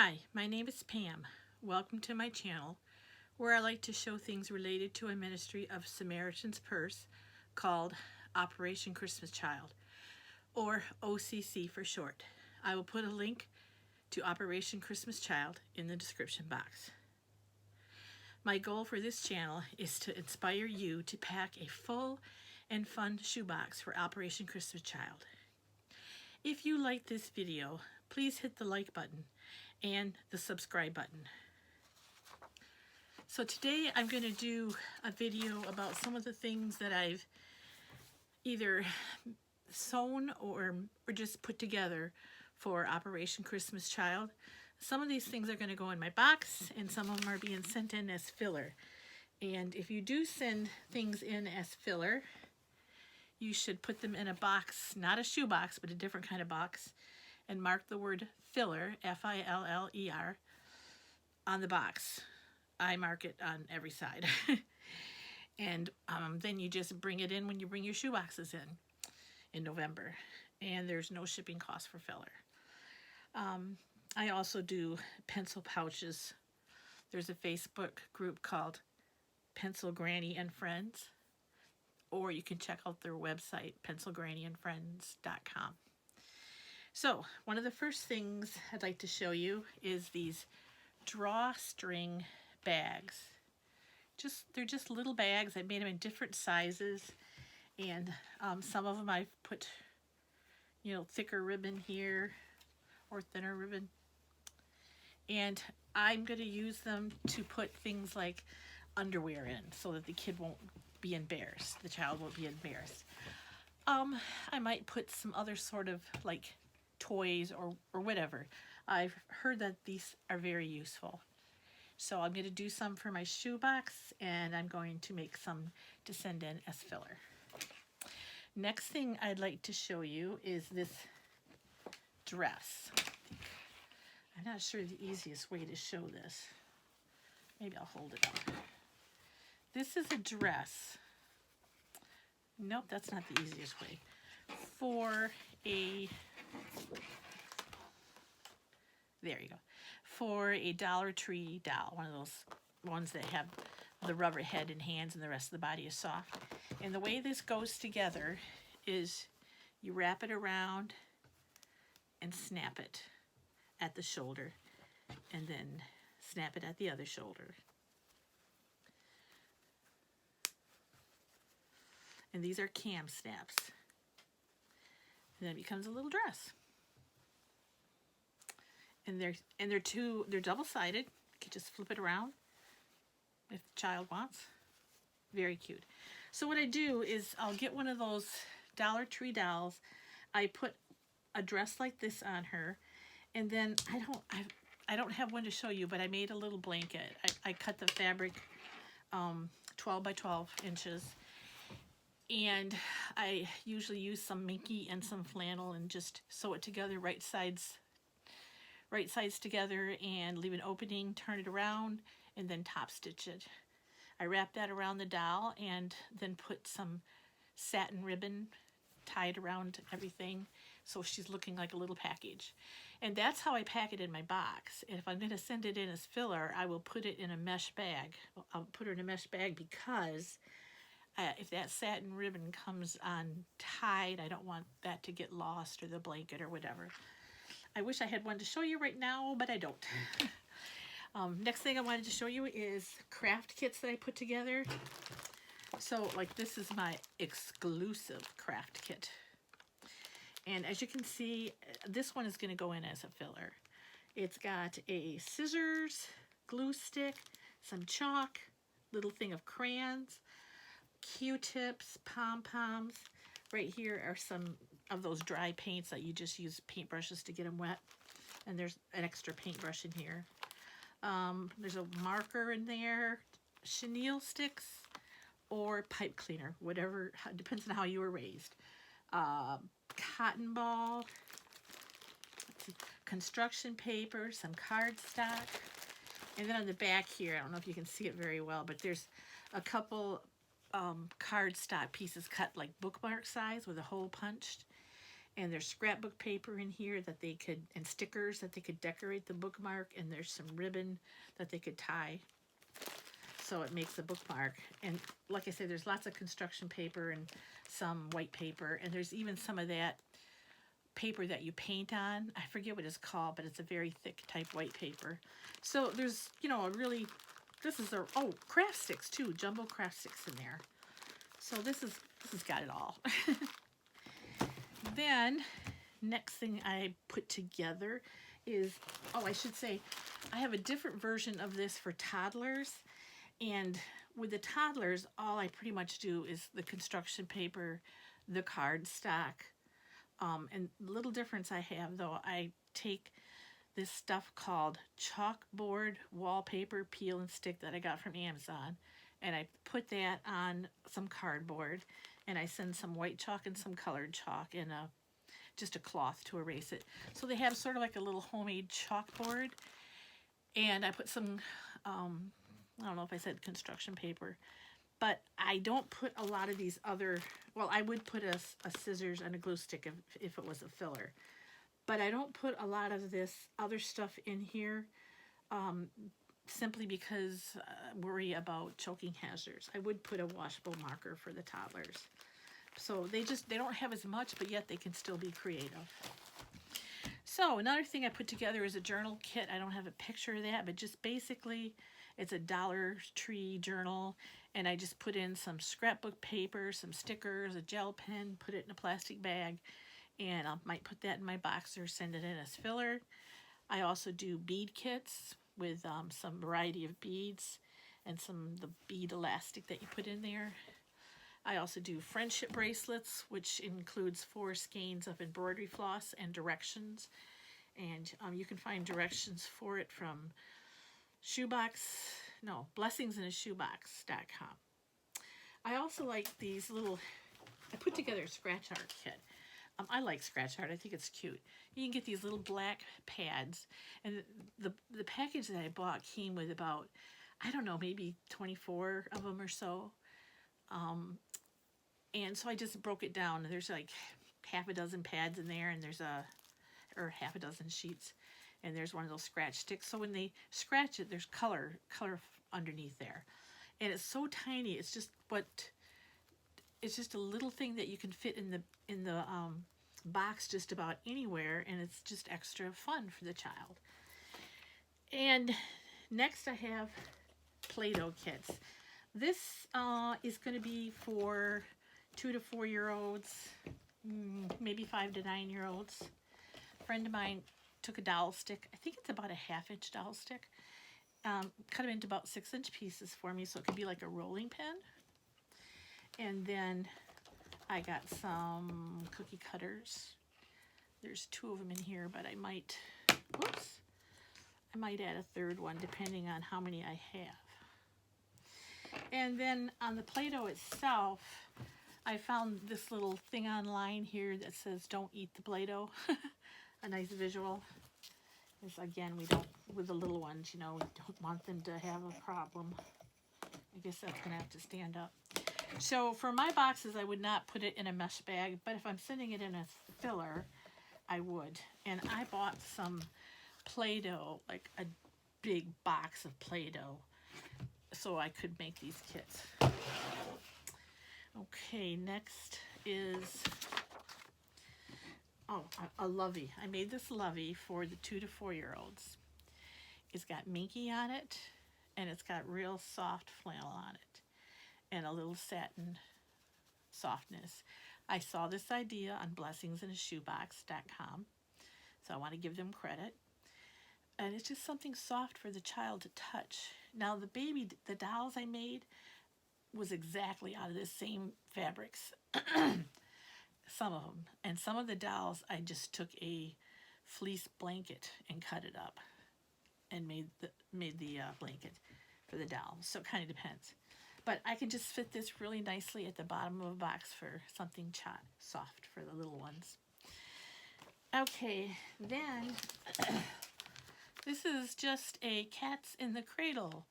Hi, my name is Pam. Welcome to my channel, where I like to show things related to a ministry of Samaritan's Purse called Operation Christmas Child, or OCC for short. I will put a link to Operation Christmas Child in the description box. My goal for this channel is to inspire you to pack a full and fun shoebox for Operation Christmas Child. If you like this video, please hit the like button and the subscribe button. So today I'm going to do a video about some of the things that I've either sewn or just put together for Operation Christmas Child. Some of these things are going to go in my box, and some of them are being sent in as filler. And if you do send things in as filler, you should put them in a box, not a shoe box, but a different kind of box, and mark the word filler, F-I-L-L-E-R, on the box. I mark it on every side. And then you just bring it in when you bring your shoe boxes in November. And there's no shipping cost for filler. I also do pencil pouches. There's a Facebook group called Pencil Granny and Friends, or you can check out their website, pencilgrannyandfriends.com. So one of the first things I'd like to show you is these drawstring bags. They're just little bags. I made them in different sizes, and some of them I've put, thicker ribbon here or thinner ribbon. And I'm going to use them to put things like underwear in so that the kid won't be embarrassed. The child won't be embarrassed. I might put some other sort of like toys or whatever. I've heard that these are very useful. So I'm going to do some for my shoebox, and I'm going to make some to send in as filler. Next thing I'd like to show you is this dress. I'm not sure the easiest way to show this. Maybe I'll hold it up. This is a dress. Nope, that's not the easiest way. There you go. For a Dollar Tree doll, one of those ones that have the rubber head and hands and the rest of the body is soft. And the way this goes together is you wrap it around and snap it at the shoulder, and then snap it at the other shoulder. And these are cam snaps. And then it becomes a little dress. And they're double-sided. You can just flip it around if the child wants. Very cute. So what I do is I'll get one of those Dollar Tree dolls. I put a dress like this on her, and then I don't have one to show you, but I made a little blanket. I cut the fabric 12 by 12 inches. And I usually use some minky and some flannel and just sew it together, right sides together, and leave an opening, turn it around, and then top stitch it. I wrap that around the doll and then put some satin ribbon tied around everything so she's looking like a little package. And that's how I pack it in my box. And if I'm going to send it in as filler, I will put it in a mesh bag. I'll put her in a mesh bag because if that satin ribbon comes untied, I don't want that to get lost, or the blanket or whatever. I wish I had one to show you right now, but I don't. Next thing I wanted to show you is craft kits that I put together. So like this is my exclusive craft kit. And as you can see, this one is going to go in as a filler. It's got a scissors, glue stick, some chalk, little thing of crayons, Q-tips, pom-poms. Right here are some of those dry paints that you just use paintbrushes to get them wet. And there's an extra paintbrush in here. There's a marker in there, chenille sticks, or pipe cleaner, whatever, depends on how you were raised. Cotton ball, construction paper, some cardstock. And then on the back here, I don't know if you can see it very well, but there's a couple cardstock pieces cut like bookmark size with a hole punched. And there's scrapbook paper in here that they could, and stickers that they could decorate the bookmark, and there's some ribbon that they could tie so it makes a bookmark. And like I said, there's lots of construction paper and some white paper, and there's even some of that paper that you paint on. I forget what it's called, but it's a very thick type white paper. So there's, you know, a really, this is a, oh, craft sticks too, jumbo craft sticks in there. So this has got it all. Then, next thing I put together is, oh, I should say, I have a different version of this for toddlers. And with the toddlers, all I pretty much do is the construction paper, the cardstock. And the little difference I have, though, I take this stuff called chalkboard wallpaper peel and stick that I got from Amazon. And I put that on some cardboard. And I send some white chalk and some colored chalk and just a cloth to erase it. So they have sort of like a little homemade chalkboard. And I put some, I don't know if I said construction paper, but I don't put a lot of these other, well, I would put a scissors and a glue stick if it was a filler. But I don't put a lot of this other stuff in here simply because I worry about choking hazards. I would put a washable marker for the toddlers. So they don't have as much, but yet they can still be creative. So another thing I put together is a journal kit. I don't have a picture of that, but just basically it's a Dollar Tree journal, and I just put in some scrapbook paper, some stickers, a gel pen, put it in a plastic bag, and I might put that in my box or send it in as filler. I also do bead kits with some variety of beads and the bead elastic that you put in there. I also do friendship bracelets, which includes 4 skeins of embroidery floss and directions. And you can find directions for it from blessingsinashoebox.com. I also like these little, I put together a scratch art kit. I like scratch art. I think it's cute. You can get these little black pads, and the package that I bought came with about, I don't know, maybe 24 of them or so. And so I just broke it down. There's like half a dozen pads in there, and there's or half a dozen sheets, and there's one of those scratch sticks. So when they scratch it, there's color underneath there, and it's so tiny. It's just a little thing that you can fit in the box just about anywhere, and it's just extra fun for the child. And next I have Play-Doh kits. This is going to be for 2 to 4 year olds, maybe 5 to 9 year olds. A friend of mine took a dowel stick. I think it's about a 1/2 inch dowel stick. Cut them into about 6-inch pieces for me so it could be like a rolling pin. And then I got some cookie cutters. There's 2 of them in here, but I might add a third one depending on how many I have. And then on the Play-Doh itself, I found this little thing online here that says don't eat the Play-Doh. A nice visual. Because again, with the little ones, we don't want them to have a problem. I guess that's going to have to stand up. So for my boxes, I would not put it in a mesh bag, but if I'm sending it in a filler, I would. And I bought some Play-Doh, like a big box of Play-Doh, so I could make these kits. Okay, next is, a lovey. I made this lovey for the 2 to 4 year olds. It's got Minky on it, and it's got real soft flannel on it, and a little satin softness. I saw this idea on blessingsinashoebox.com, so I want to give them credit. And it's just something soft for the child to touch. Now the dolls I made was exactly out of the same fabrics. Some of them. And some of the dolls, I just took a fleece blanket and cut it up and made the blanket for the doll. So it kind of depends. But I can just fit this really nicely at the bottom of a box for something soft for the little ones. Okay, then this is just a Cats in the Cradle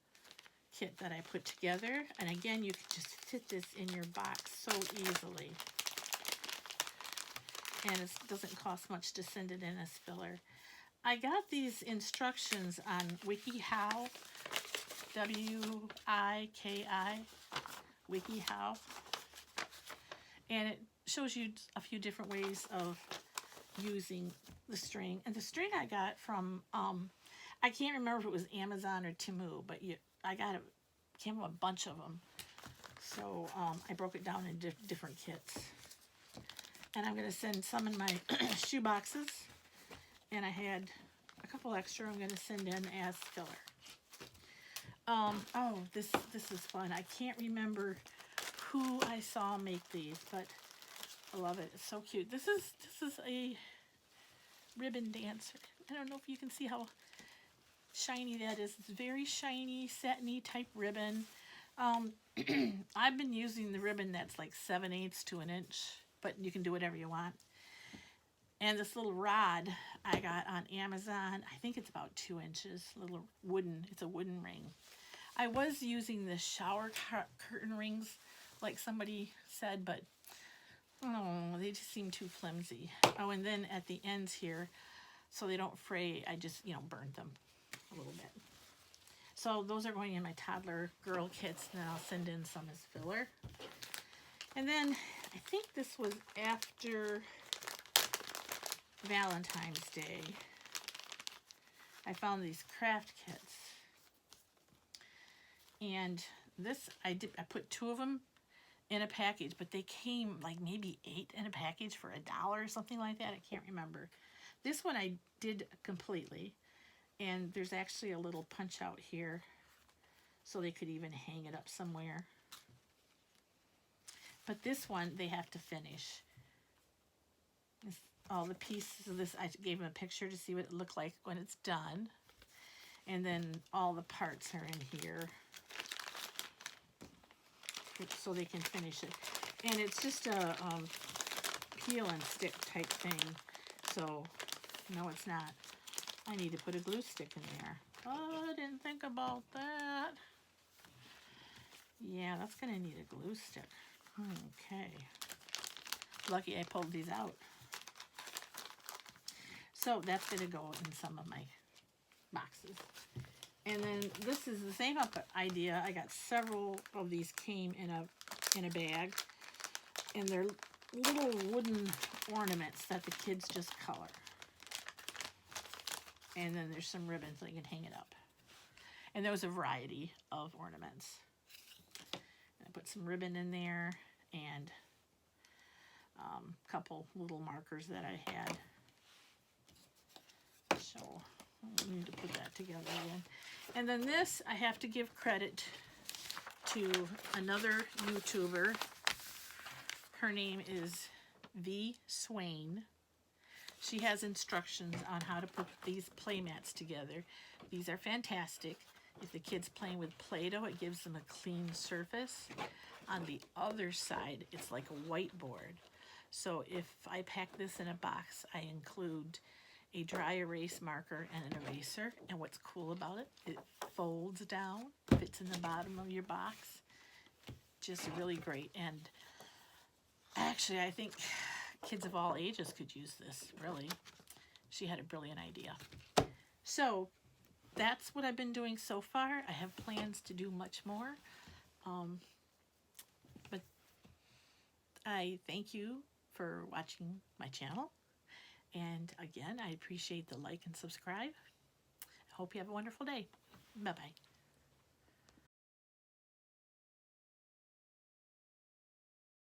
kit that I put together. And again, you can just fit this in your box so easily. and it doesn't cost much to send it in as filler. I got these instructions on WikiHow, W-I-K-I, WikiHow, and it shows you a few different ways of using the string. And the string I got from, I can't remember if it was Amazon or Temu, but I got it, came with a bunch of them. So I broke it down in different kits. And I'm going to send some in my shoe boxes. And I had a couple extra I'm going to send in as filler. Oh, this is fun. I can't remember who I saw make these, but I love it. It's so cute. This is a ribbon dancer. I don't know if you can see how shiny that is. It's very shiny, satiny type ribbon. I've been using the ribbon that's like 7/8 to an inch, but you can do whatever you want. And this little rod I got on Amazon, I think it's about 2 inches, little wooden, it's a wooden ring. I was using the shower curtain rings like somebody said, but oh, they just seem too flimsy. Oh, and then at the ends here, so they don't fray, I just, burned them a little bit. So those are going in my toddler girl kits, and then I'll send in some as filler. And then I think this was after Valentine's Day. I found these craft kits. And this, I put 2 of them in a package, but they came like maybe 8 in a package for $1 or something like that. I can't remember. This one I did completely. And there's actually a little punch out here, so they could even hang it up somewhere. But this one, they have to finish. All the pieces of this, I gave them a picture to see what it looked like when it's done. And then all the parts are in here, so they can finish it. And it's just a peel and stick type thing. So, no, it's not. I need to put a glue stick in there. Oh, I didn't think about that. Yeah, that's going to need a glue stick. Okay. Lucky I pulled these out. So that's going to go in some of my boxes. And then this is the same idea. I got several of these came in a bag. And they're little wooden ornaments that the kids just color. And then there's some ribbon so you can hang it up. And there was a variety of ornaments. I put some ribbon in there and a couple little markers that I had. So I need to put that together again. And then this, I have to give credit to another YouTuber. Her name is V. Swain. She has instructions on how to put these play mats together. These are fantastic. If the kid's playing with Play-Doh, it gives them a clean surface. On the other side, it's like a whiteboard. So if I pack this in a box, I include a dry erase marker and an eraser. And what's cool about it, it folds down, fits in the bottom of your box. Just really great. And actually, I think kids of all ages could use this, really. She had a brilliant idea. So that's what I've been doing so far. I have plans to do much more. But I thank you for watching my channel. And again, I appreciate the like and subscribe. I hope you have a wonderful day. Bye-bye.